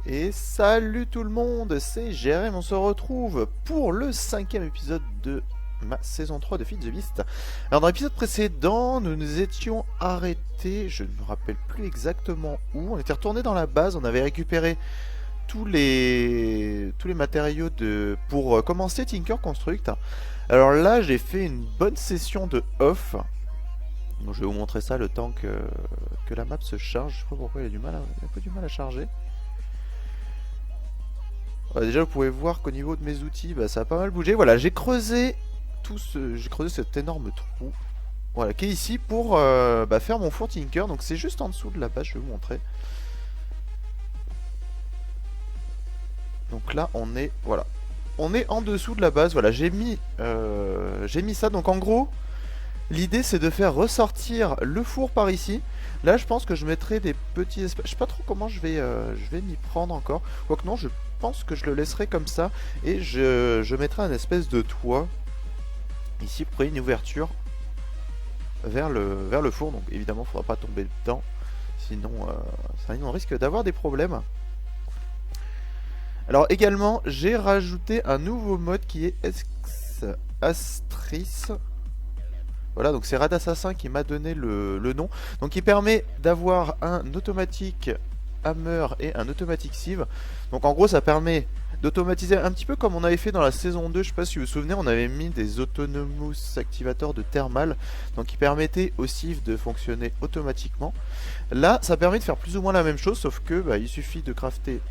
Et salut tout le monde, c'est Jérém, on se retrouve pour le 5e épisode de ma saison 3 de Feed the Beast. Alors dans l'épisode précédent, nous nous étions arrêtés, je ne me rappelle plus exactement où, on était retourné dans la base, on avait récupéré tous les matériaux pour commencer Tinker Construct. Alors là, j'ai fait une bonne session de off. Donc je vais vous montrer ça le temps que la map se charge. Je sais pas pourquoi il a un peu du mal à charger. Déjà vous pouvez voir qu'au niveau de mes outils, ça a pas mal bougé. Voilà, j'ai creusé cet énorme trou. Voilà, qui est ici pour faire mon four Tinker. Donc c'est juste en dessous de la base, je vais vous montrer. Donc là on est, voilà, on est en dessous de la base. Voilà, j'ai mis ça. Donc en gros, l'idée c'est de faire ressortir le four par ici. Là je pense que je mettrai des petits espaces. Je sais pas trop comment je vais m'y prendre encore. Quoique non, je pense que je le laisserai comme ça. Et je mettrai un espèce de toit ici pour créer une ouverture vers le four. Donc évidemment il faudra pas tomber dedans. Sinon on risque d'avoir des problèmes. Alors également j'ai rajouté un nouveau mode qui est Astris. Voilà, donc c'est Rad Assassin qui m'a donné le nom. Donc il permet d'avoir un automatique hammer et un automatique sieve. Donc en gros ça permet d'automatiser un petit peu comme on avait fait dans la saison 2. Je sais pas si vous vous souvenez, on avait mis des autonomous activateurs de thermal. Donc qui permettaient au sieve de fonctionner automatiquement. Là ça permet de faire plus ou moins la même chose, sauf que il suffit de crafter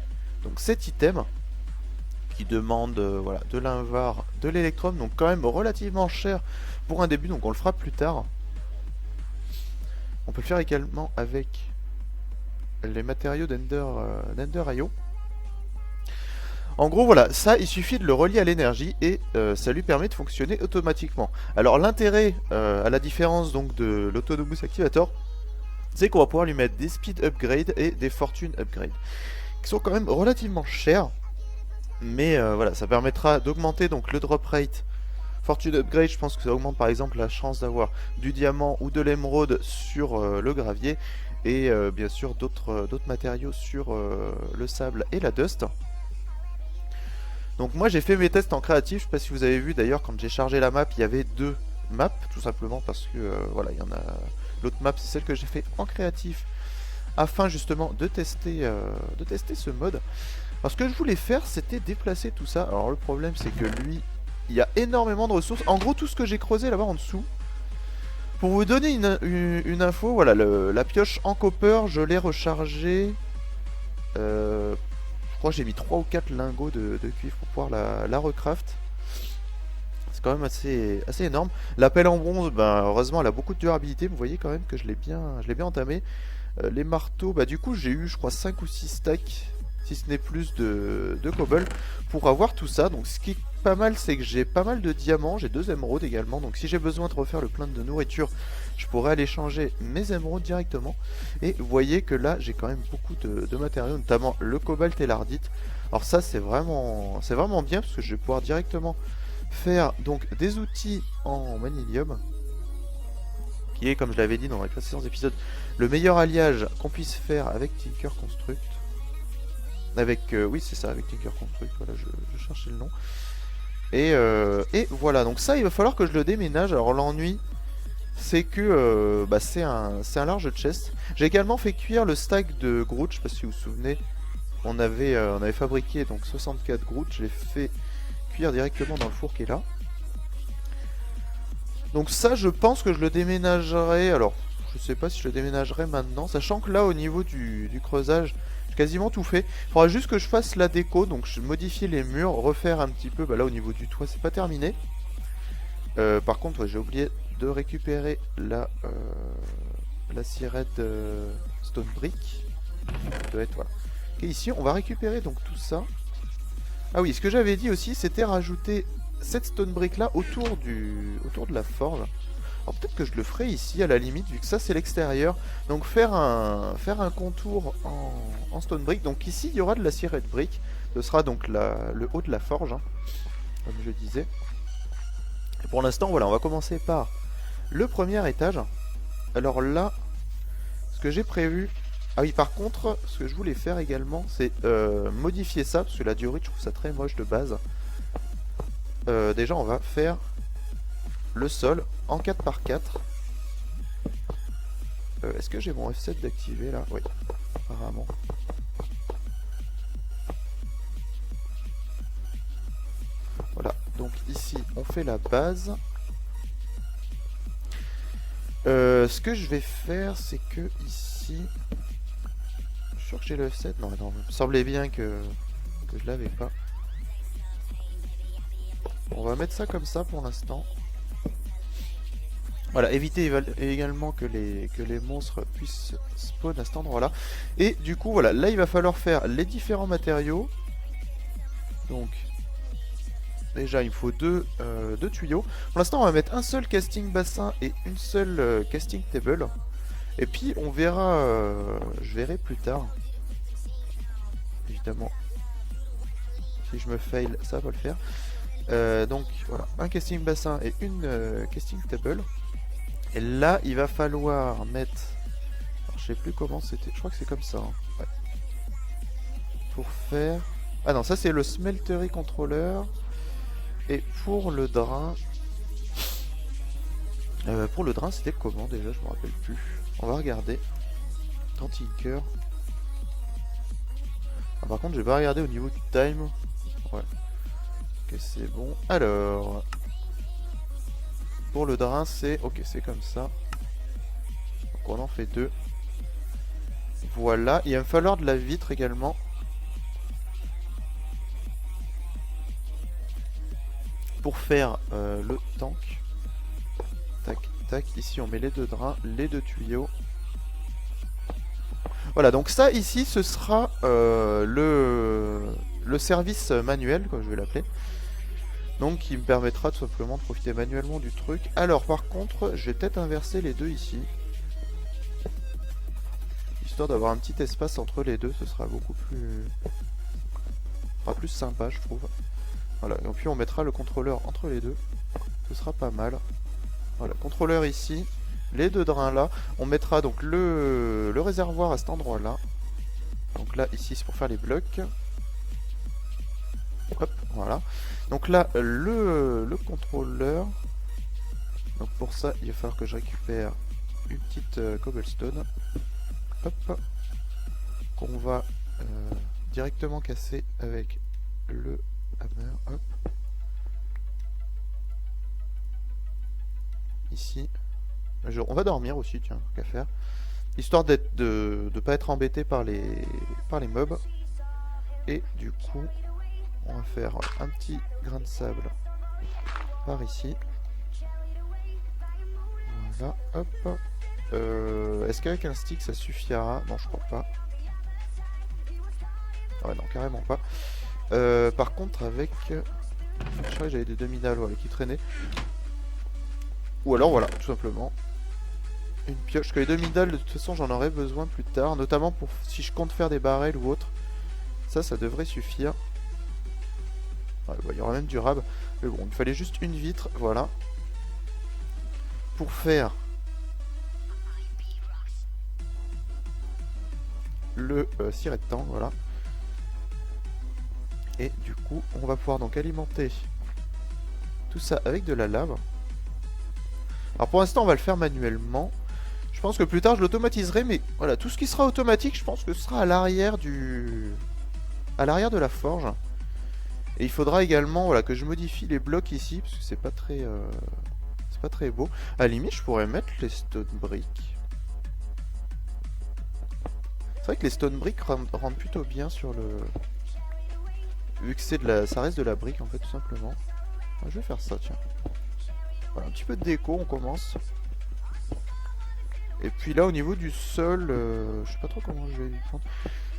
donc cet item qui demande voilà, de l'invar, de l'électrum, donc quand même relativement cher pour un début, donc on le fera plus tard. On peut le faire également avec les matériaux d'Ender.io. En gros voilà, ça il suffit de le relier à l'énergie et ça lui permet de fonctionner automatiquement. Alors l'intérêt, à la différence donc de l'Autonomous Activator, c'est qu'on va pouvoir lui mettre des speed upgrade et des fortune upgrade, qui sont quand même relativement chers. Mais voilà, ça permettra d'augmenter donc le drop rate. Fortune upgrade, je pense que ça augmente par exemple la chance d'avoir du diamant ou de l'émeraude sur le gravier. Et bien sûr d'autres matériaux sur le sable et la dust. Donc moi j'ai fait mes tests en créatif. Je sais pas si vous avez vu d'ailleurs, quand j'ai chargé la map, il y avait deux maps. Tout simplement parce que voilà, il y en a. L'autre map c'est celle que j'ai fait en créatif, afin justement de tester ce mode. Alors ce que je voulais faire, c'était déplacer tout ça. Alors le problème c'est que lui, il y a énormément de ressources. En gros tout ce que j'ai creusé là-bas en dessous, pour vous donner une info, voilà, la pioche en copper, je l'ai rechargée. Je crois que j'ai mis 3 ou 4 lingots de cuivre pour pouvoir la recraft. C'est quand même assez énorme. La pelle en bronze, heureusement elle a beaucoup de durabilité. Vous voyez quand même que je l'ai bien entamé. Les marteaux, du coup j'ai eu je crois 5 ou 6 stacks, si ce n'est plus de cobble, pour avoir tout ça. Donc ce qui est pas mal, c'est que j'ai pas mal de diamants, j'ai 2 émeraudes également. Donc si j'ai besoin de refaire le plein de nourriture, je pourrais aller changer mes émeraudes directement. Et vous voyez que là j'ai quand même beaucoup de matériaux, notamment le cobalt et l'ardite. Alors ça c'est vraiment bien, parce que je vais pouvoir directement faire donc des outils en manilium, qui est, comme je l'avais dit dans les précédents épisodes, le meilleur alliage qu'on puisse faire avec Tinker Construct. Oui c'est ça, avec Tinker Construct, voilà, je cherchais le nom. Et voilà, donc ça il va falloir que je le déménage. Alors l'ennui c'est que c'est un large chest. J'ai également fait cuire le stack de grout, je sais pas si vous vous souvenez. On avait fabriqué donc 64 grout, je l'ai fait cuire directement dans le four qui est là. Donc ça je pense que je le déménagerai. Alors je sais pas si je le déménagerai maintenant, sachant que là au niveau du creusage j'ai quasiment tout fait. Il faudra juste que je fasse la déco, donc je modifie les murs, refaire un petit peu. Là au niveau du toit c'est pas terminé. Par contre ouais, j'ai oublié de récupérer la sirette stone brick. Doit être, voilà. Et ici on va récupérer donc tout ça. Ah oui, ce que j'avais dit aussi c'était rajouter cette stone brick là autour de la forge. Alors peut-être que je le ferai ici à la limite, vu que ça c'est l'extérieur. Donc faire un contour en stone brick. Donc ici il y aura de la sirette brick. Ce sera donc le haut de la forge, hein, comme je disais. Et pour l'instant voilà, on va commencer par le premier étage. Alors là, ce que j'ai prévu, Ah oui, par contre, ce que je voulais faire également, c'est modifier ça, parce que la diorite, je trouve ça très moche de base. Déjà, on va faire le sol en 4x4. Est-ce que j'ai mon F7 d'activer là? Oui, apparemment. Voilà, donc ici, on fait la base. Ce que je vais faire, c'est que ici... Je suis sûr que j'ai le F7. Non, non, il me semblait bien que je l'avais pas. On va mettre ça comme ça pour l'instant. Voilà, éviter également que les monstres puissent spawn à cet endroit-là. Et du coup, voilà, là il va falloir faire les différents matériaux. Donc, déjà il me faut deux tuyaux. Pour l'instant, on va mettre un seul casting bassin et une seule casting table. Et puis, on verra, je verrai plus tard. Évidemment, si je me fail, ça va le faire. Donc, voilà, un casting bassin et une casting table. Et là, il va falloir mettre... Alors, je sais plus comment c'était. Je crois que c'est comme ça. Hein. Ouais. Pour faire... Ah non, ça c'est le smeltery controller. Et pour le drain... c'était comment déjà? Je me rappelle plus. On va regarder. Tinker. Ah, par contre, j'ai pas regardé au niveau du time. Ouais. Ok, c'est bon. Alors... Pour le drain, c'est... Ok, c'est comme ça. Donc on en fait deux. Voilà. Il va me falloir de la vitre également. Pour faire le tank. Tac, tac. Ici, on met les deux drains, les deux tuyaux. Voilà, donc ça, ici, ce sera le service manuel, comme je vais l'appeler. Donc, qui me permettra tout simplement de profiter manuellement du truc. Alors, par contre, je vais peut-être inverser les deux ici. Histoire d'avoir un petit espace entre les deux, ce sera beaucoup plus... Enfin, plus sympa, je trouve. Voilà, et puis on mettra le contrôleur entre les deux. Ce sera pas mal. Voilà, contrôleur ici. Les deux drains là. On mettra donc le réservoir à cet endroit-là. Donc là, ici, c'est pour faire les blocs. Hop, voilà. Donc là, le contrôleur. Donc pour ça, il va falloir que je récupère une petite cobblestone. Hop. Qu'on va directement casser avec le hammer. Hop. Ici. On va dormir aussi, tiens, qu'à faire. Histoire de pas être embêté par les mobs. Et du coup, on va faire un petit grain de sable par ici. Voilà, hop. Est-ce qu'avec un stick ça suffira? Non, je crois pas. Ouais, non, carrément pas. Par contre, avec... Je crois que j'avais des demi-dalles qui traînaient. Ou alors, voilà, tout simplement. Une pioche. Parce que les demi-dalles, de toute façon, j'en aurai besoin plus tard. Notamment pour si je compte faire des barrels ou autre. Ça devrait suffire. Ouais, bah, il y aura même du rab. Mais bon, il fallait juste une vitre, voilà. Pour faire le ciret de tank, voilà. Et du coup, on va pouvoir donc alimenter tout ça avec de la lave. Alors pour l'instant, on va le faire manuellement. Je pense que plus tard, je l'automatiserai, mais voilà, tout ce qui sera automatique, je pense que ce sera à l'arrière à l'arrière de la forge. Et il faudra également, voilà, que je modifie les blocs ici, parce que c'est pas très beau. À la limite, je pourrais mettre les stone bricks. C'est vrai que les stone bricks rendent plutôt bien sur le... Vu que ça reste de la brique en fait, tout simplement. Je vais faire ça, tiens. Voilà, un petit peu de déco, on commence. Et puis là, au niveau du sol, je sais pas trop comment je vais y prendre.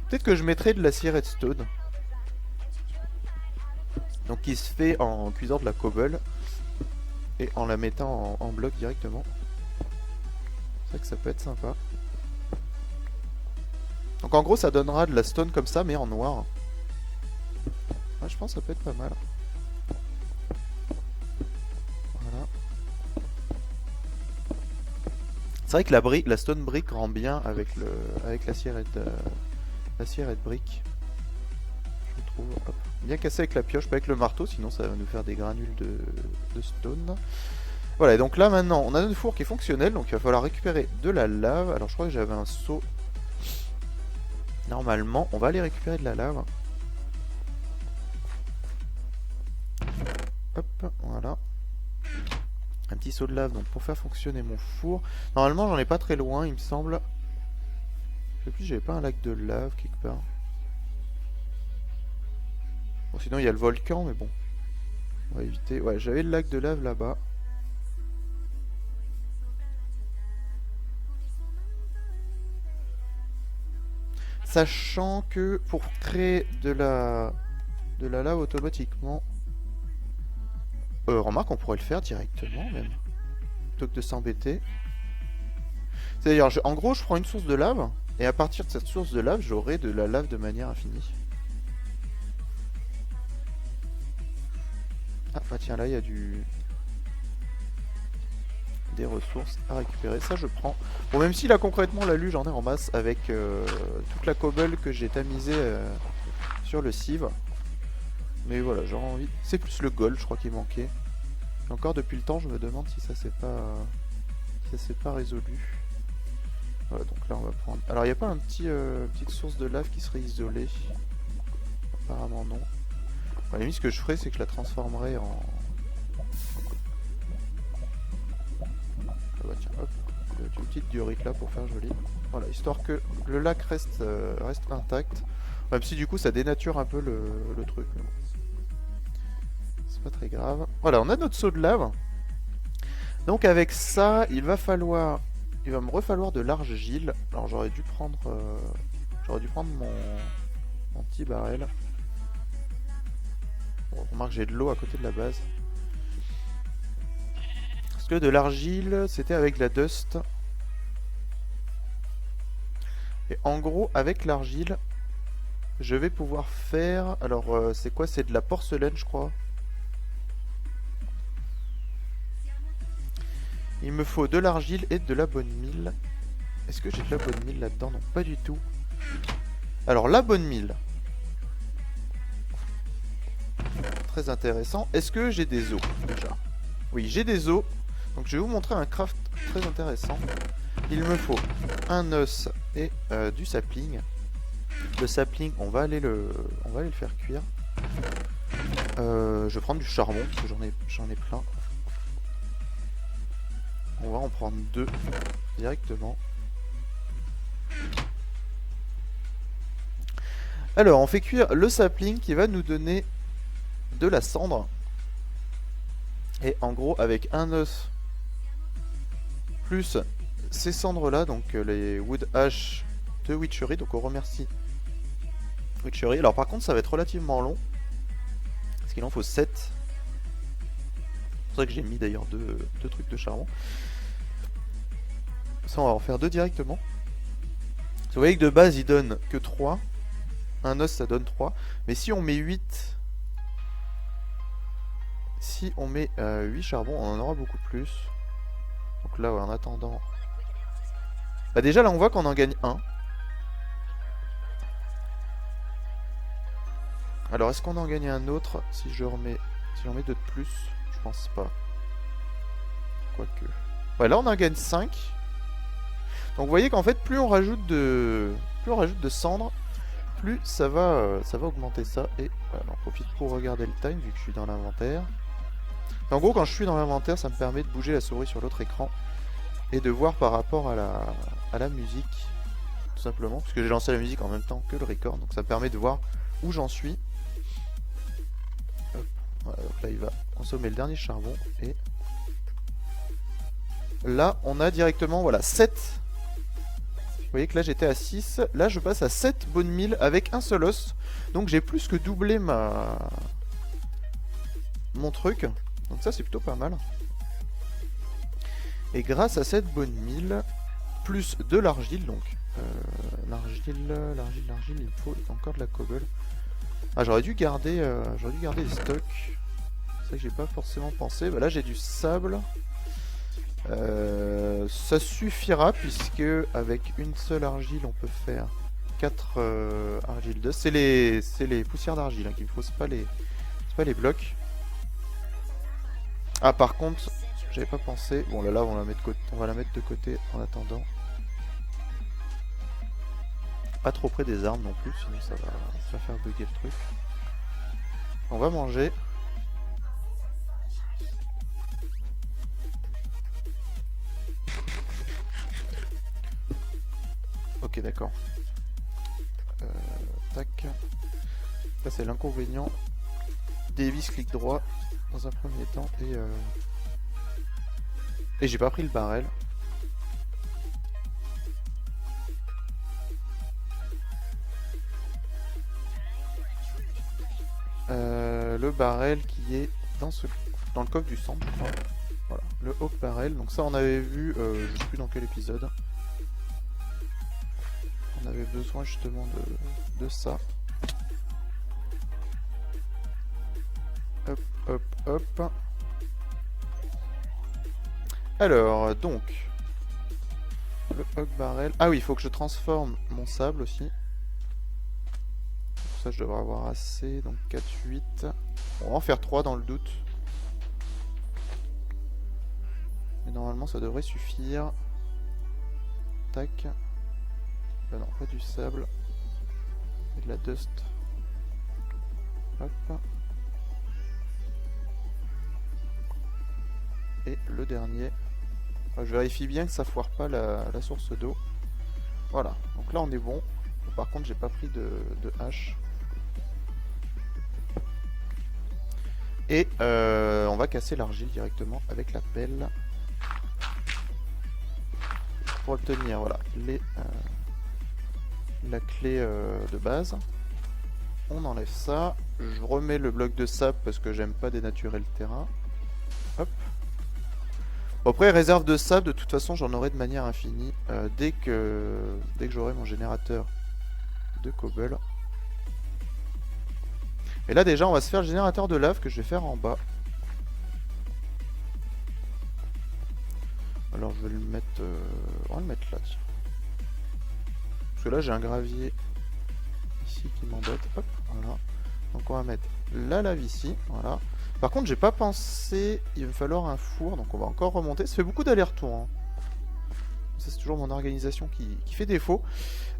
Peut-être que je mettrai de la redstone. Donc qui se fait en cuisant de la cobble. Et en la mettant en bloc directement. C'est vrai que ça peut être sympa. Donc en gros, ça donnera de la stone comme ça, mais en noir. Ouais, je pense que ça peut être pas mal. Voilà. vrai que la stone brick rend bien avec l'acier red brick. Je trouve. Hop. Bien cassé avec la pioche, pas avec le marteau, sinon ça va nous faire des granules de stone. Voilà, et donc là maintenant, on a notre four qui est fonctionnel, donc il va falloir récupérer de la lave. Alors je crois que j'avais un seau. Normalement, on va aller récupérer de la lave. Hop, voilà. Un petit seau de lave donc pour faire fonctionner mon four. Normalement, j'en ai pas très loin, il me semble. Je sais plus, j'avais pas un lac de lave quelque part. Bon, sinon il y a le volcan, mais bon. On va éviter. Ouais, j'avais le lac de lave là-bas. Sachant que pour créer de la lave automatiquement... remarque, on pourrait le faire directement même. Plutôt que de s'embêter. C'est-à-dire, en gros, je prends une source de lave. Et à partir de cette source de lave, j'aurai de la lave de manière infinie. Ah bah tiens, là il y a des ressources à récupérer. Ça je prends. Bon, même si là concrètement la luge j'en ai en masse avec toute la cobble que j'ai tamisée sur le sieve. Mais voilà, j'ai envie. C'est plus le gold, je crois qu'il manquait. Et encore depuis le temps, je me demande si ça s'est pas résolu. Voilà, donc là on va prendre. Alors il n'y a pas un petite source de lave qui serait isolée? Apparemment non. À la limite, ce que je ferais, c'est que je la transformerais en... Ah bah tiens, hop, une petite diorite là pour faire joli. Voilà, histoire que le lac reste intact. Même si du coup ça dénature un peu le truc. Mais bon. C'est pas très grave. Voilà, on a notre seau de lave. Donc avec ça, il va me refalloir de l'argile. Alors j'aurais dû prendre mon petit barrel. Bon, remarque, j'ai de l'eau à côté de la base. Parce que de l'argile, c'était avec la dust. Et en gros, avec l'argile, je vais pouvoir faire... Alors, c'est quoi? C'est de la porcelaine, je crois. Il me faut de l'argile et de la bonne mille. Est-ce que j'ai de la bonne mille là-dedans? Non, pas du tout. Alors, la bonne mille... Très intéressant. Est-ce que j'ai des os déjà? Oui, j'ai des os. Donc je vais vous montrer un craft très intéressant. Il me faut un os et du sapling. Le sapling, on va aller le faire cuire. Je vais prendre du charbon parce que j'en ai plein. On va en prendre 2 directement. Alors, on fait cuire le sapling qui va nous donner de la cendre. Et en gros, avec un os plus ces cendres là, donc les wood ash de Witchery, donc on remercie Witchery. Alors par contre, ça va être relativement long parce qu'il en faut 7. C'est pour ça que j'ai mis d'ailleurs deux trucs de charbon. Ça, on va en faire 2 directement. Vous voyez que de base, il donne que 3. Un os, ça donne 3. Mais si on met 8... Si on met 8 charbons, on en aura beaucoup plus. Donc là, ouais, en attendant... Bah déjà, là, on voit qu'on en gagne 1. Alors, est-ce qu'on en gagne un autre si j'en mets 2 de plus? Je pense pas. Quoique... Ouais, là, on en gagne 5. Donc, vous voyez qu'en fait, plus on rajoute de cendres, plus ça va augmenter ça. Et voilà, on profite pour regarder le time, vu que je suis dans l'inventaire. En gros, quand je suis dans l'inventaire, ça me permet de bouger la souris sur l'autre écran et de voir par rapport à la musique, tout simplement, parce que j'ai lancé la musique en même temps que le record, donc ça me permet de voir où j'en suis. Hop. Voilà, donc là, il va consommer le dernier charbon et là, on a directement, voilà, 7. Vous voyez que là, j'étais à 6. Là, je passe à 7 bonnes milles avec un seul os. Donc, j'ai plus que doublé mon truc. Donc ça, c'est plutôt pas mal. Et grâce à cette bonne mille, plus de l'argile, donc l'argile, il faut encore de la cobble. Ah, j'aurais dû garder les stocks. C'est ça que j'ai pas forcément pensé. Bah, là, j'ai du sable. Ça suffira puisque avec une seule argile on peut faire 4 argiles 2. C'est les poussières d'argile hein, qu'il me faut, c'est pas les blocs. Ah par contre, j'avais pas pensé. Bon là on va la mettre de côté en attendant. Pas trop près des armes non plus, sinon ça va faire bugger le truc. On va manger. Ok d'accord. Tac. Ça c'est l'inconvénient des vis clic droit dans un premier temps et j'ai pas pris le barrel. Le barrel qui est dans le coffre du centre. Voilà, le Hawk barrel. Donc ça on avait vu, je sais plus dans quel épisode. On avait besoin justement de ça. Hop, hop, hop. Alors, donc, le Hawk barrel. Ah oui, il faut que je transforme mon sable aussi. Pour ça, je devrais avoir assez. Donc 4, 8. On va en faire 3 dans le doute. Mais normalement, ça devrait suffire. Tac. Non, pas du sable. Et de la dust. Hop. Et le dernier. Je vérifie bien que ça foire pas la source d'eau. Voilà, donc là on est bon. Par contre j'ai pas pris de hache. Et on va casser l'argile directement avec la pelle. Pour obtenir voilà, la clé de base. On enlève ça. Je remets le bloc de sable parce que j'aime pas dénaturer le terrain. Hop. Bon, après, réserve de sable, de toute façon, j'en aurai de manière infinie dès que j'aurai mon générateur de cobble. Et là, déjà, on va se faire le générateur de lave que je vais faire en bas. Alors, je vais le mettre... on va le mettre là, tiens. Parce que là, j'ai un gravier ici qui m'embête. Hop, voilà. Donc, on va mettre la lave ici, voilà. Par contre, j'ai pas pensé, il va falloir un four, donc on va encore remonter. Ça fait beaucoup d'allers-retours. Hein. Ça, c'est toujours mon organisation qui fait défaut.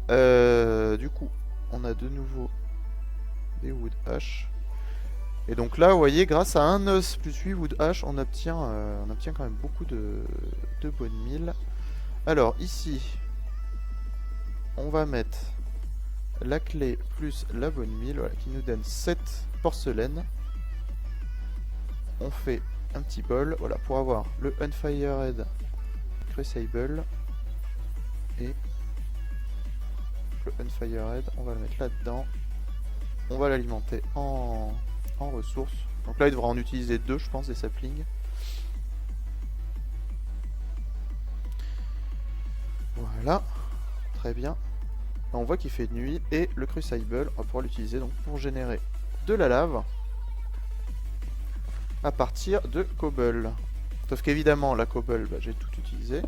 Du coup, on a de nouveau des wood ash. Et donc là, vous voyez, grâce à un os plus 8 wood ash, on obtient quand même beaucoup de bonnes milles. Alors, ici, on va mettre la clé plus la bonne mille, voilà, qui nous donne 7 porcelaines. On fait un petit bol, voilà, pour avoir le Unfired Crucible et le Unfired, on va le mettre là-dedans. On va l'alimenter en ressources. Donc là, il devra en utiliser 2, je pense, des saplings. Voilà, très bien. Là, on voit qu'il fait nuit et le Crucible, on va pouvoir l'utiliser donc pour générer de la lave. À partir de cobble. Sauf qu'évidemment la cobble, bah, j'ai tout utilisé.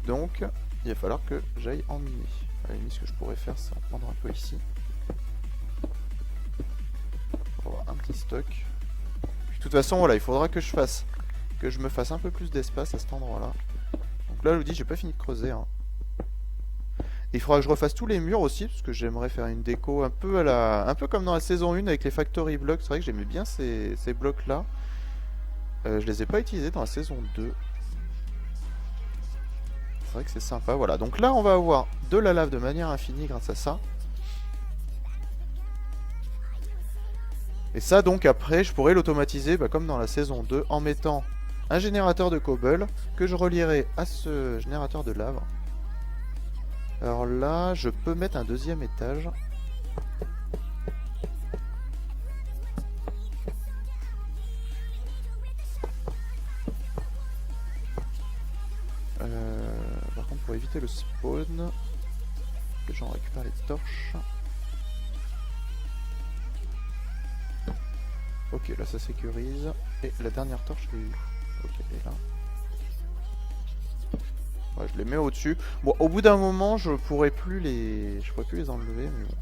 Donc il va falloir que j'aille en miner. À la limite, ce que je pourrais faire, c'est en prendre un peu ici. Pour avoir un petit stock. De toute façon, voilà, il faudra que je me fasse un peu plus d'espace à cet endroit-là. Donc là, je vous dis, j'ai pas fini de creuser. Hein. Et il faudra que je refasse tous les murs aussi, parce que j'aimerais faire une déco un peu comme dans la saison 1 avec les factory blocks. C'est vrai que j'aimais bien ces blocs là. Je les ai pas utilisés dans la saison 2. C'est vrai que c'est sympa. Voilà, donc là on va avoir de la lave de manière infinie grâce à ça. Et ça donc après je pourrais l'automatiser comme dans la saison 2 en mettant un générateur de cobble que je relierai à ce générateur de lave. Alors là, je peux mettre un deuxième étage. Par contre, pour éviter le spawn, j'en récupère les torches. Ok, là ça sécurise. Et la dernière torche est où? Ok, elle est là. Ouais, je les mets au-dessus. Bon, au bout d'un moment, je pourrais plus les enlever, mais bon.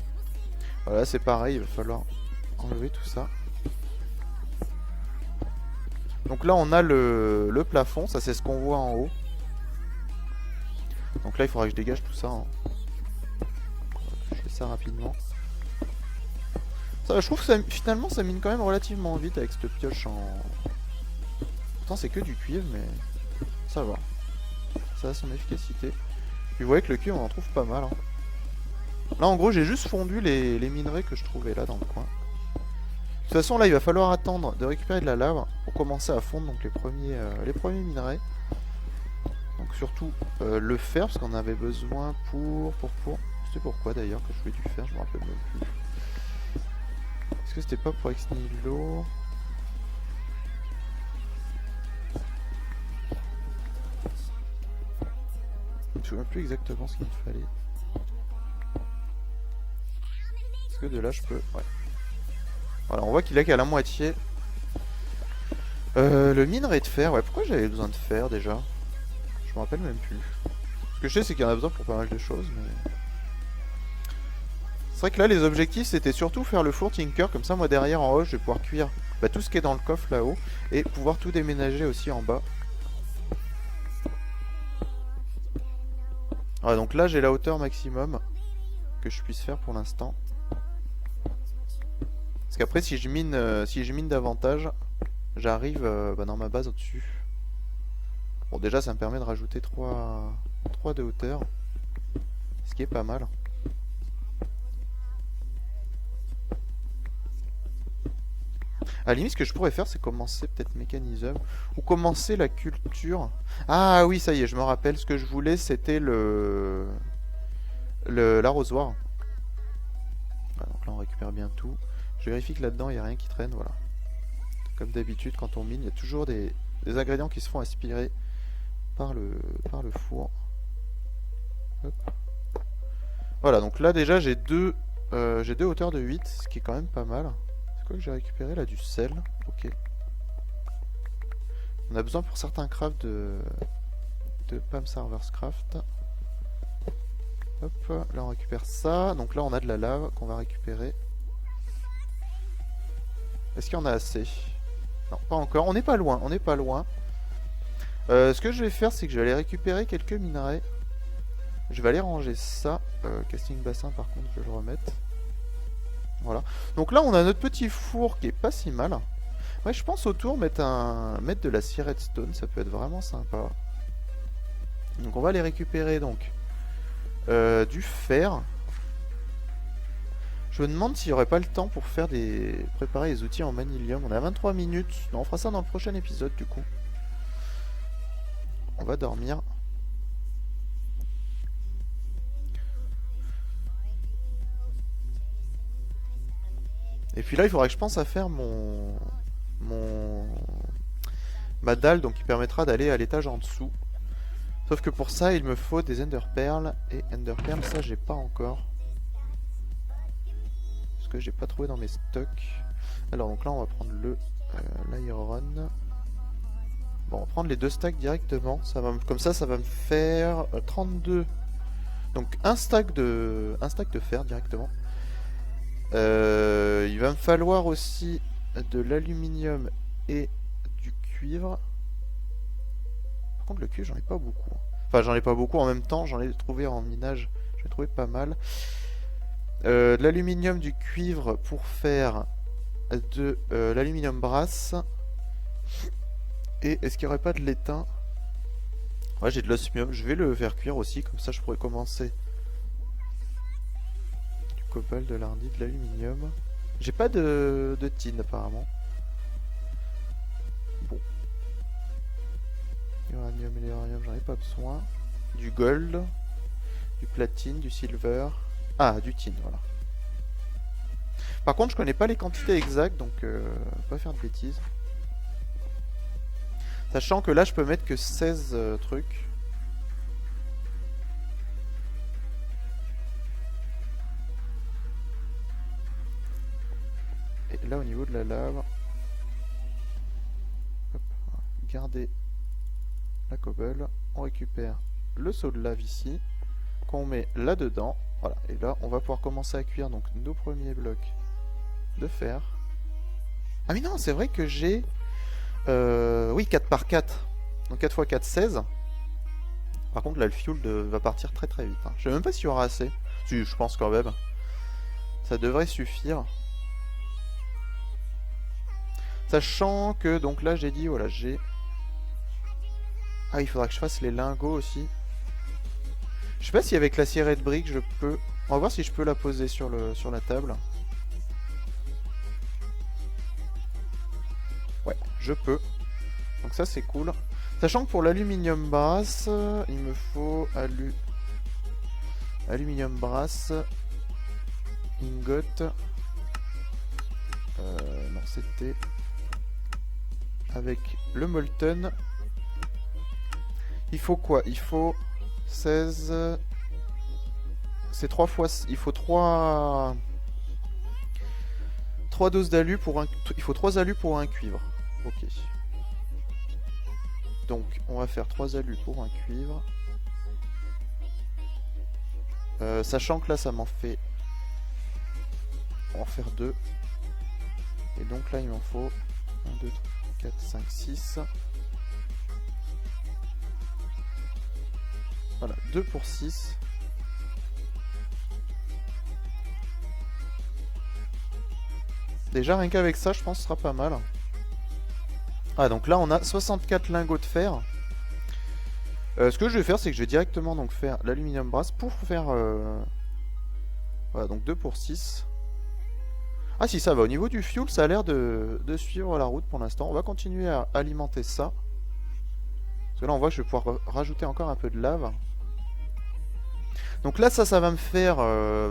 Voilà, c'est pareil, il va falloir enlever tout ça. Donc là, on a le plafond, ça c'est ce qu'on voit en haut. Donc là, il faudra que je dégage tout ça. Hein. Je fais ça rapidement. Ça, je trouve que ça, finalement, ça mine quand même relativement vite avec cette pioche en... Pourtant, c'est que du cuivre, mais ça va. Ça a son efficacité. Puis vous voyez que le cuivre, on en trouve pas mal. Hein. Là, en gros, j'ai juste fondu les minerais que je trouvais là dans le coin. De toute façon, là, il va falloir attendre de récupérer de la lave pour commencer à fondre donc les premiers minerais. Donc surtout le fer, parce qu'on avait besoin pour... C'était pourquoi d'ailleurs que je voulais du fer, je me rappelle même plus. Est-ce que c'était pas pour ex nihilo? Je me souviens plus exactement ce qu'il me fallait. Est-ce que de là je peux... Ouais. Voilà, on voit qu'il a qu'à la moitié. Le minerai de fer, ouais, pourquoi j'avais besoin de fer déjà? Je me rappelle même plus. Ce que je sais, c'est qu'il y en a besoin pour pas mal de choses, mais... C'est vrai que là, les objectifs, c'était surtout faire le four Tinker, comme ça, moi, derrière, en haut, je vais pouvoir cuire tout ce qui est dans le coffre, là-haut, et pouvoir tout déménager aussi en bas. Ouais, donc là, j'ai la hauteur maximum que je puisse faire pour l'instant. Parce qu'après, si je mine davantage, j'arrive dans ma base au-dessus. Bon, déjà, ça me permet de rajouter 3 de hauteur, ce qui est pas mal. À la limite, ce que je pourrais faire, c'est commencer peut-être mécanisme ou commencer la culture. Ah oui, ça y est, je me rappelle. Ce que je voulais, c'était l'arrosoir. Voilà, donc là, on récupère bien tout. Je vérifie que là-dedans, il n'y a rien qui traîne. Voilà. Comme d'habitude, quand on mine, il y a toujours des ingrédients qui se font aspirer par le four. Hop. Voilà, donc là, déjà, j'ai deux hauteurs de 8, ce qui est quand même pas mal. Quoi que j'ai récupéré là? Du sel. Ok. On a besoin pour certains crafts de Pam Servers Craft. Hop, là on récupère ça. Donc là on a de la lave qu'on va récupérer. Est-ce qu'il y en a assez? Non, pas encore. On n'est pas loin, on n'est pas loin. Ce que je vais faire, c'est que je vais aller récupérer quelques minerais. Je vais aller ranger ça. Casting bassin par contre, je vais le remettre. Voilà. Donc là, on a notre petit four qui est pas si mal. Ouais, je pense autour mettre de la sierette stone, ça peut être vraiment sympa. Donc on va aller récupérer donc du fer. Je me demande s'il n'y aurait pas le temps pour faire préparer les outils en manilium. On a 23 minutes. Non, on fera ça dans le prochain épisode du coup. On va dormir. Et puis là, il faudra que je pense à faire ma dalle, donc qui permettra d'aller à l'étage en dessous. Sauf que pour ça, il me faut des Ender Pearls. Et Ender Pearls, ça, j'ai pas encore. Parce que j'ai pas trouvé dans mes stocks. Alors, donc là, on va prendre l'Iron. Bon, on va prendre les 2 stacks directement. Comme ça va me faire 32. Donc, un stack de fer directement. Il va me falloir aussi de l'aluminium et du cuivre. Par contre, le cuivre, j'en ai pas beaucoup. Enfin, j'en ai pas beaucoup en même temps. J'en ai trouvé en minage. J'en ai trouvé pas mal. De l'aluminium, du cuivre pour faire de l'aluminium brass. Et est-ce qu'il n'y aurait pas de l'étain? Ouais, j'ai de l'osmium. Je vais le faire cuire aussi. Comme ça, je pourrais commencer. Cobalt, de l'ardite, de l'aluminium. J'ai pas de tin apparemment. Bon. Uranium et l'uranium, j'en ai pas besoin. Du gold, du platine, du silver. Ah, du tin, voilà. Par contre, je connais pas les quantités exactes, donc pas faire de bêtises. Sachant que là, je peux mettre que 16 trucs. Et là, au niveau de la lave, hop, garder la cobble, on récupère le seau de lave ici, qu'on met là-dedans. Voilà, et là, on va pouvoir commencer à cuire donc nos premiers blocs de fer. Ah mais non, c'est vrai que j'ai... oui, 4 par 4. Donc 4 x 4, 16. Par contre, là, le fuel va partir très très vite. Hein. Je sais même pas s'il y aura assez. Si, je pense quand même. Ça devrait suffire. Sachant que, donc là, j'ai dit, voilà, j'ai... Ah, il faudra que je fasse les lingots aussi. Je sais pas si avec la cirée de briques, je peux... On va voir si je peux la poser sur la table. Ouais, je peux. Donc ça, c'est cool. Sachant que pour l'aluminium brass, il me faut aluminium brass, ingot. Non, c'était avec le molten. Il faut quoi? Il faut 16. C'est 3 fois. Il faut 3 doses d'alu pour un. Il faut 3 alus pour un cuivre. Ok. Donc, on va faire 3 alus pour un cuivre. Sachant que là, ça m'en fait... On va en faire 2. Et donc là, il m'en faut 1, 2, 3, 4, 5, 6. Voilà, 2 pour 6. Déjà, rien qu'avec ça, je pense que ce sera pas mal. Ah, donc là, on a 64 lingots de fer. Ce que je vais faire, c'est que je vais directement donc faire l'aluminium brass pour faire... Voilà, donc 2 pour 6. Ah si, ça va. Au niveau du fuel, ça a l'air de suivre la route pour l'instant. On va continuer à alimenter ça. Parce que là, on voit que je vais pouvoir rajouter encore un peu de lave. Donc là, ça va me faire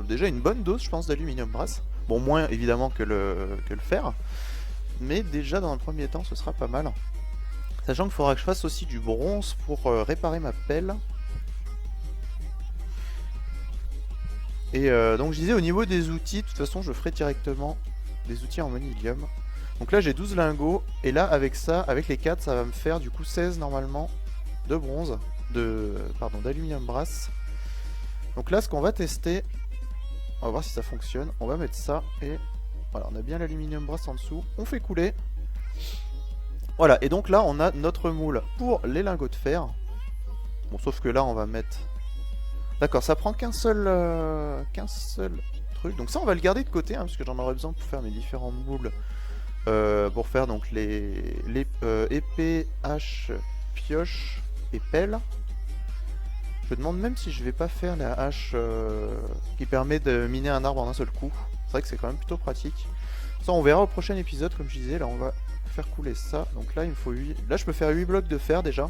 déjà une bonne dose, je pense, d'aluminium brass. Bon, moins évidemment que le fer. Mais déjà, dans un premier temps, ce sera pas mal. Sachant qu'il faudra que je fasse aussi du bronze pour réparer ma pelle. Et donc je disais au niveau des outils, de toute façon je ferai directement des outils en monilium. Donc là j'ai 12 lingots, et là avec ça, avec les 4, ça va me faire du coup 16 normalement de bronze, d'aluminium brass. Donc là ce qu'on va tester, on va voir si ça fonctionne, on va mettre ça, et voilà, on a bien l'aluminium brass en dessous, on fait couler. Voilà, et donc là on a notre moule pour les lingots de fer. Bon, sauf que là on va mettre... D'accord, ça prend qu'un seul truc. Donc ça on va le garder de côté, hein, parce que j'en aurai besoin pour faire mes différents moules. Pour faire donc les épées, haches, pioches et pelles. Je me demande même si je vais pas faire la hache qui permet de miner un arbre en un seul coup. C'est vrai que c'est quand même plutôt pratique. Ça on verra au prochain épisode, comme je disais. Là on va faire couler ça. Donc là il me faut 8... Là je peux faire 8 blocs de fer déjà.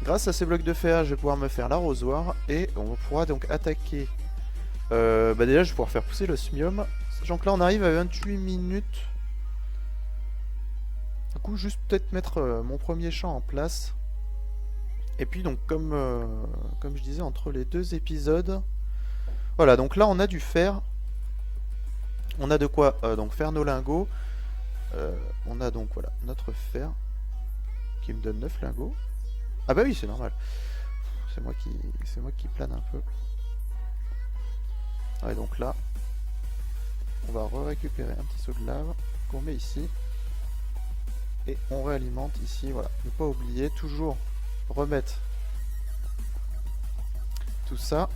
Grâce à ces blocs de fer, je vais pouvoir me faire l'arrosoir et on pourra donc attaquer. Déjà, je vais pouvoir faire pousser l'osmium. Sachant que là, on arrive à 28 minutes. Du coup, juste peut-être mettre mon premier champ en place. Et puis, donc, comme je disais, entre les deux épisodes. Voilà, donc là, on a du fer. On a de quoi donc faire nos lingots. On a donc, voilà, notre fer qui me donne 9 lingots. Ah bah oui, c'est normal. C'est moi qui plane un peu. Ouais, donc là, on va récupérer un petit seau de lave qu'on met ici. Et on réalimente ici, voilà. Ne pas oublier, toujours remettre tout ça.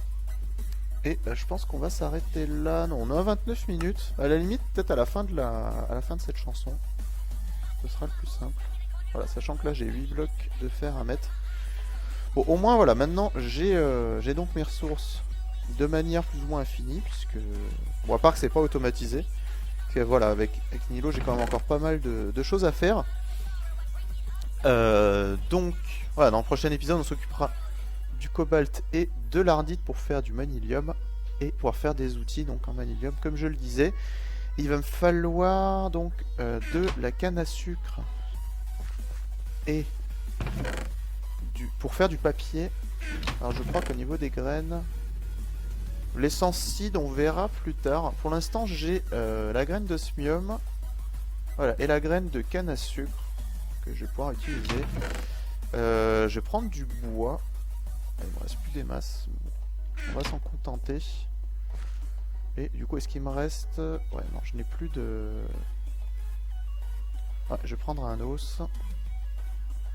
Et je pense qu'on va s'arrêter là. Non, on a 29 minutes. À la limite, peut-être à la fin de cette chanson. Ce sera le plus simple. Voilà, sachant que là j'ai 8 blocs de fer à mettre. Bon, au moins voilà, maintenant j'ai donc mes ressources de manière plus ou moins infinie, puisque... Bon, à part que c'est pas automatisé. Parce que voilà, avec Nilo j'ai quand même encore pas mal de choses à faire. Donc, voilà, dans le prochain épisode on s'occupera du cobalt et de l'ardite pour faire du manilium. Et pouvoir faire des outils donc en manilium, comme je le disais. Il va me falloir donc de la canne à sucre. Et pour faire du papier. Alors je crois qu'au niveau des graines, l'essence seed on verra plus tard. Pour l'instant j'ai la graine d'osmium, voilà, et la graine de canne à sucre que je vais pouvoir utiliser. Je vais prendre du bois. Il me reste plus des masses. Bon, on va s'en contenter. Et du coup, est-ce qu'il me reste... Ouais, non, je n'ai plus de... Ah, je vais prendre un os.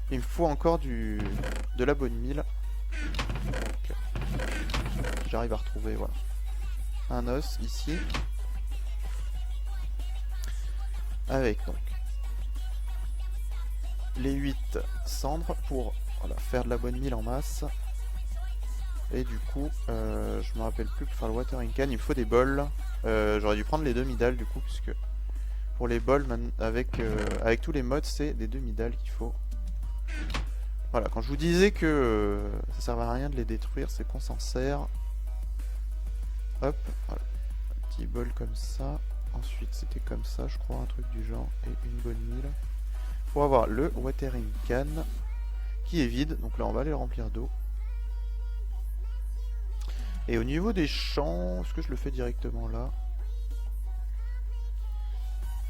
Il me faut encore de la bonne mille. Donc, j'arrive à retrouver, voilà, un os ici. Avec donc les 8 cendres pour voilà, faire de la bonne mille en masse. Et du coup, je me rappelle plus pour faire le watering can, il me faut des bols. J'aurais dû prendre les demi-dalles du coup, puisque pour les bols, avec tous les mods, c'est des demi-dalles qu'il faut. Voilà, quand je vous disais que ça servait à rien de les détruire, c'est qu'on s'en sert. Hop, voilà. Un petit bol comme ça. Ensuite, c'était comme ça, je crois, un truc du genre. Et une bonne mille. Pour avoir le watering can qui est vide. Donc là, on va aller le remplir d'eau. Et au niveau des champs, est-ce que je le fais directement là?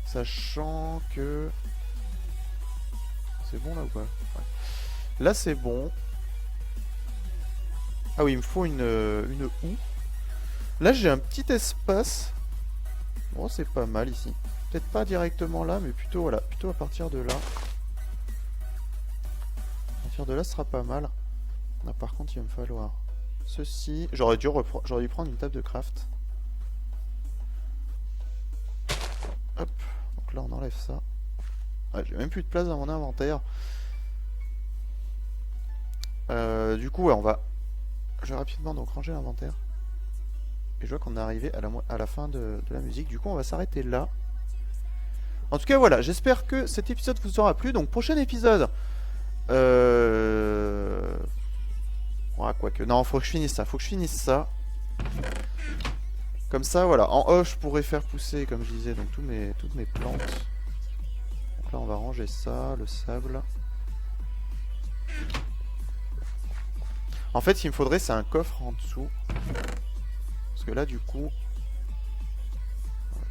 Sachant que... C'est bon là ou pas? Ouais. Là c'est bon. Ah oui, il me faut une houe. Là j'ai un petit espace. Bon, c'est pas mal ici. Peut-être pas directement là, mais plutôt voilà, plutôt à partir de là. À partir de là, ce sera pas mal. Là, par contre, il va me falloir ceci. J'aurais dû prendre une table de craft. Hop. Donc là, on enlève ça. Ouais, j'ai même plus de place dans mon inventaire. Du coup, ouais, je vais rapidement donc ranger l'inventaire. Et je vois qu'on est arrivé à la fin de la musique. Du coup, on va s'arrêter là. En tout cas, voilà. J'espère que cet épisode vous aura plu. Donc, prochain épisode. Ouais, quoique. Non, faut que je finisse ça. Faut que je finisse ça. Comme ça, voilà. En off, je pourrais faire pousser, comme je disais, donc toutes mes plantes. Donc là, on va ranger ça, le sable. En fait, ce qu'il me faudrait, c'est un coffre en dessous. Parce que là, du coup,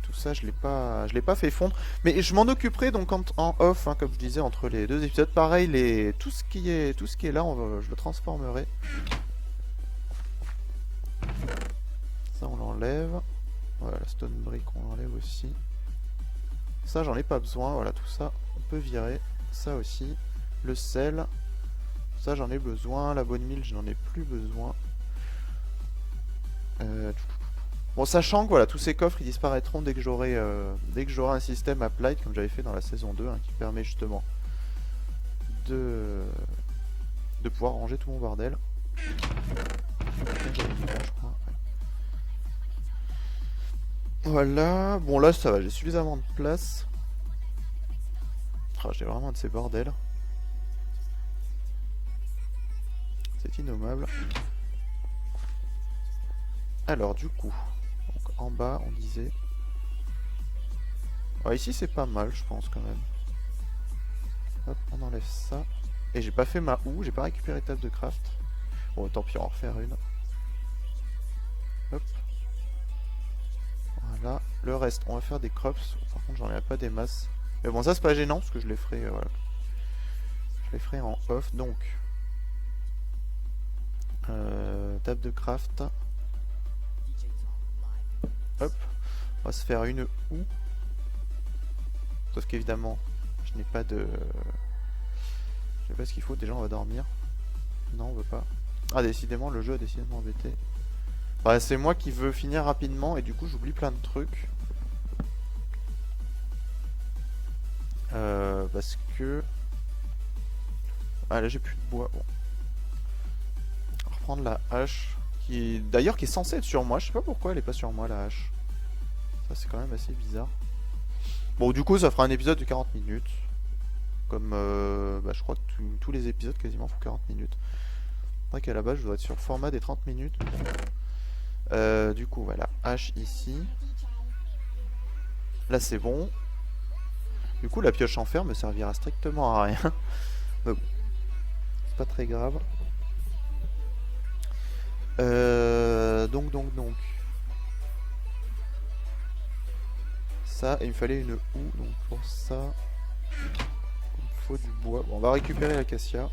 tout ça, je l'ai pas fait fondre. Mais je m'en occuperai donc en off, hein, comme je disais, entre les deux épisodes. Pareil, tout ce qui est là, je le transformerai. Ça, on l'enlève. Voilà, la stone brick, on l'enlève aussi. Ça, j'en ai pas besoin. Voilà, tout ça, on peut virer. Ça aussi. Le sel. Ça, j'en ai besoin. La bonne mille, je n'en ai plus besoin. Bon, sachant que voilà, tous ces coffres ils disparaîtront dès que j'aurai un système applied comme j'avais fait dans la saison 2, hein, qui permet justement de pouvoir ranger tout mon bordel. Voilà, bon là ça va, j'ai suffisamment de place. Oh, j'ai vraiment de ces bordels. C'est innommable. Alors du coup, donc en bas on disait... Ouais, ici c'est pas mal je pense quand même. Hop, on enlève ça. Et j'ai pas fait ma houe, j'ai pas récupéré table de craft. Bon tant pis, on va en refaire une. Hop. Voilà, le reste on va faire des crops. Par contre j'en ai pas des masses. Mais bon ça c'est pas gênant parce que je les ferai, voilà. Je les ferai en off donc. Table de craft. Hop, on va se faire une houe. Sauf qu'évidemment, je n'ai pas de... Je sais pas ce qu'il faut, déjà on va dormir. Non, on veut pas. Ah, décidément, le jeu a décidé de m'embêter. Bah, c'est moi qui veux finir rapidement et du coup j'oublie plein de trucs. Parce que... Ah, là j'ai plus de bois, bon. On va reprendre la hache. D'ailleurs qui est censée être sur moi, je sais pas pourquoi elle est pas sur moi la hache. Ça c'est quand même assez bizarre. Bon du coup ça fera un épisode de 40 minutes. Comme bah, je crois que tous les épisodes quasiment font 40 minutes. C'est vrai qu'à la base je dois être sur le format des 30 minutes. Du coup voilà, hache ici. Là c'est bon. Du coup la pioche en fer me servira strictement à rien. Mais bon, c'est pas très grave. Donc. Ça, et il me fallait une houe, donc pour ça, il me faut du bois. Bon, on va récupérer l'acacia.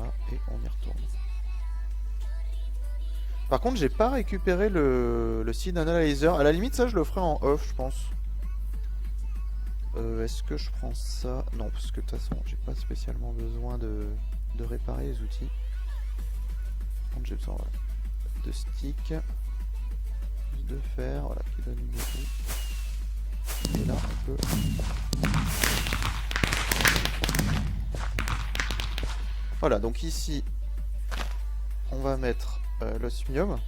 Voilà, et on y retourne. Par contre, j'ai pas récupéré le Seed Analyzer. À la limite, ça, je le ferai en off, je pense. Est-ce que je prends ça? Non, parce que de toute façon, j'ai pas spécialement besoin de réparer les outils. Par contre, j'ai besoin voilà, de stick, de fer, voilà, qui donne une tout. Et là, on peut... Voilà, donc ici, on va mettre l'osmium.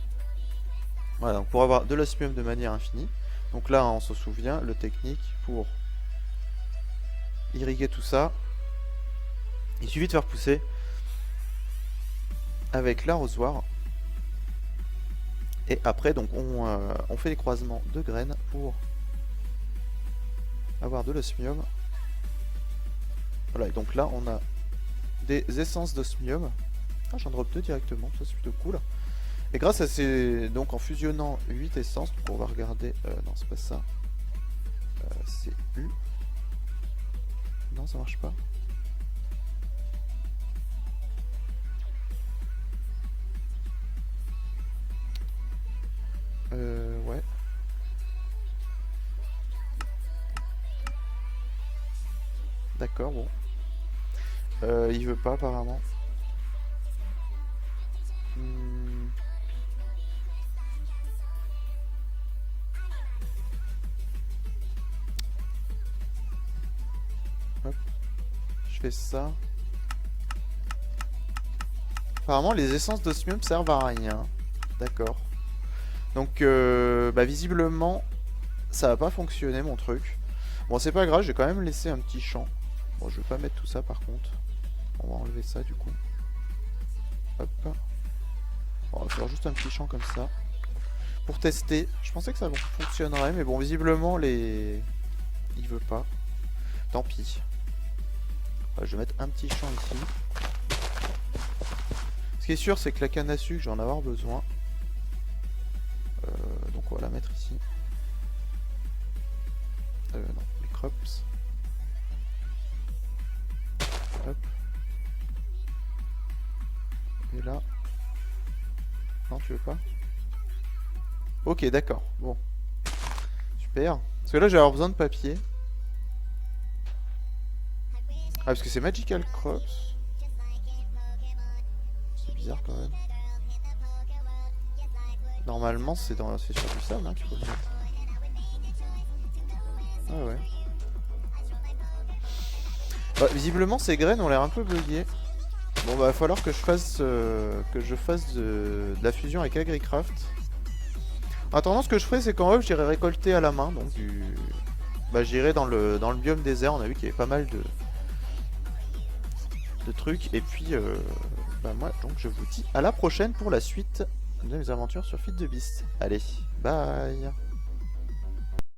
Voilà, donc pour avoir de l'osmium de manière infinie. Donc là, on se souvient, le technique pour irriguer tout ça, il suffit de faire pousser avec l'arrosoir. Et après, donc on fait les croisements de graines pour avoir de l'osmium. Voilà, et donc là, on a des essences d'osmium. Ah, j'en drop 2 directement, ça c'est plutôt cool. Et grâce à ces... Donc en fusionnant 8 essences, donc on va regarder... non, c'est pas ça. C'est U. Non, ça marche pas. Ouais. D'accord, bon. Il veut pas apparemment. Hop. Je fais ça. Apparemment les essences d'osmium servent à rien. D'accord. Donc bah, visiblement ça va pas fonctionner mon truc. Bon c'est pas grave, j'ai quand même laissé un petit champ. Bon je vais pas mettre tout ça par contre. On va enlever ça du coup. Hop. Bon, on va faire juste un petit champ comme ça. Pour tester. Je pensais que ça fonctionnerait mais bon visiblement les... Il veut pas. Tant pis. Je vais mettre un petit champ ici. Ce qui est sûr c'est que la canne à sucre je vais en avoir besoin. Donc on va la mettre ici. Non, les crops. Hop. Et là. Non, tu veux pas? Ok, d'accord. Bon. Super. Parce que là, j'ai avoir besoin de papier. Ah, parce que c'est Magical Crops. C'est bizarre quand même. Normalement, c'est sur du sable hein, qu'il faut le mettre. Ah ouais. Bah, visiblement, ces graines ont l'air un peu buggées. Bon, bah, va falloir que je fasse, de la fusion avec Agricraft. En attendant, ce que je ferai, c'est qu'en off, j'irai récolter à la main. Donc, bah, j'irai dans le biome désert. On a vu qu'il y avait pas mal de trucs. Et puis, bah, moi, donc, je vous dis à la prochaine pour la suite de mes aventures sur Feed the Beast. Allez, bye!